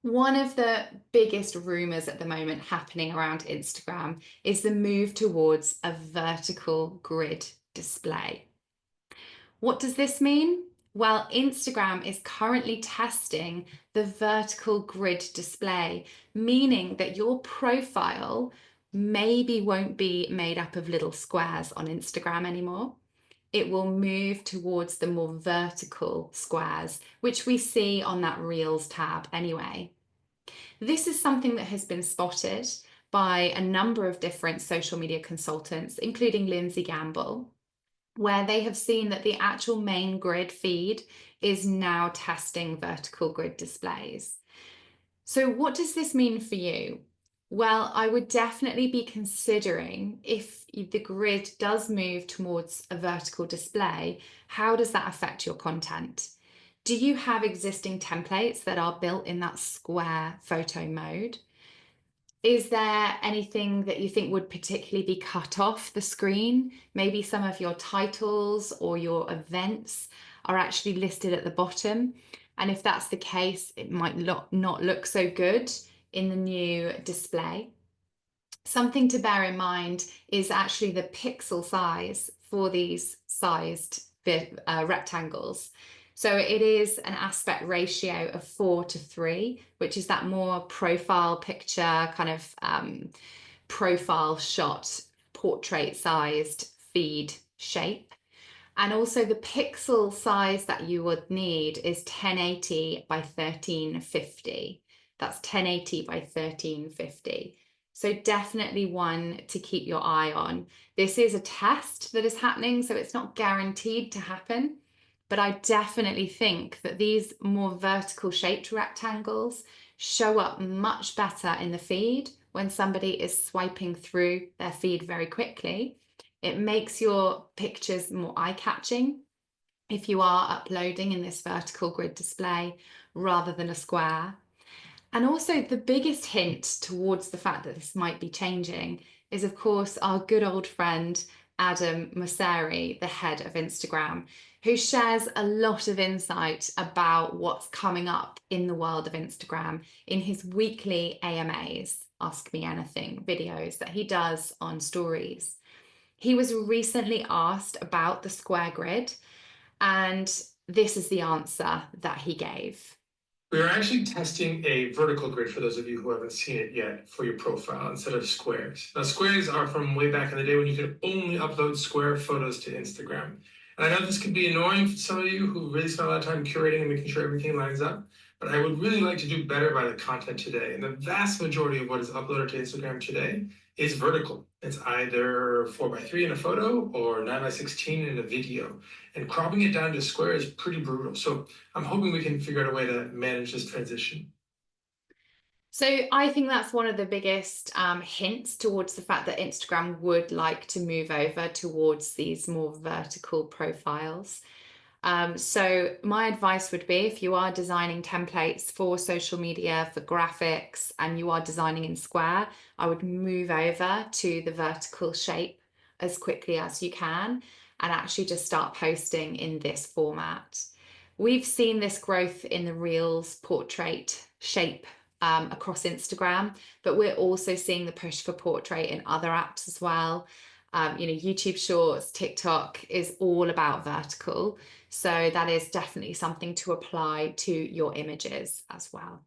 One of the biggest rumors at the moment happening around Instagram is the move towards a vertical grid display. What does this mean? Well, Instagram is currently testing the vertical grid display, meaning that your profile maybe won't be made up of little squares on Instagram anymore. It will move towards the more vertical squares, which we see on that Reels tab anyway. This is something that has been spotted by a number of different social media consultants, including Lindsay Gamble, where they have seen that the actual main grid feed is now testing vertical grid displays. So, what does this mean for you? Well, I would definitely be considering if the grid does move towards a vertical display, how does that affect your content? Do you have existing templates that are built in that square photo mode? Is there anything that you think would particularly be cut off the screen? Maybe some of your titles or your events are actually listed at the bottom. And if that's the case, it might not look so good in the new display. Something to bear in mind is actually the pixel size for these sized rectangles. So it is an aspect ratio of 4:3, which is that more profile picture, kind of profile shot, portrait sized feed shape. And also the pixel size that you would need is 1080 by 1350. That's 1080 by 1350. So definitely one to keep your eye on. This is a test that is happening, so it's not guaranteed to happen. But I definitely think that these more vertical shaped rectangles show up much better in the feed when somebody is swiping through their feed very quickly. It makes your pictures more eye-catching if you are uploading in this vertical grid display rather than a square. And also the biggest hint towards the fact that this might be changing is, of course, our good old friend Adam Mosseri, the head of Instagram, who shares a lot of insight about what's coming up in the world of Instagram in his weekly AMAs, Ask Me Anything videos that he does on stories. He was recently asked about the square grid, and this is the answer that he gave. We are actually testing a vertical grid for those of you who haven't seen it yet for your profile instead of squares. Now, squares are from way back in the day when you could only upload square photos to Instagram. And I know this could be annoying for some of you who really spend a lot of time curating and making sure everything lines up, but I would really like to do better by the content today. And the vast majority of what is uploaded to Instagram today is vertical. It's either 4:3 in a photo or 9:16 in a video. And cropping it down to square is pretty brutal. So I'm hoping we can figure out a way to manage this transition. So I think that's one of the biggest hints towards the fact that Instagram would like to move over towards these more vertical profiles. So my advice would be, if you are designing templates for social media, for graphics, and you are designing in Square, I would move over to the vertical shape as quickly as you can and actually just start posting in this format. We've seen this growth in the Reels portrait shape across Instagram, but we're also seeing the push for portrait in other apps as well. YouTube Shorts, TikTok is all about vertical. So that is definitely something to apply to your images as well.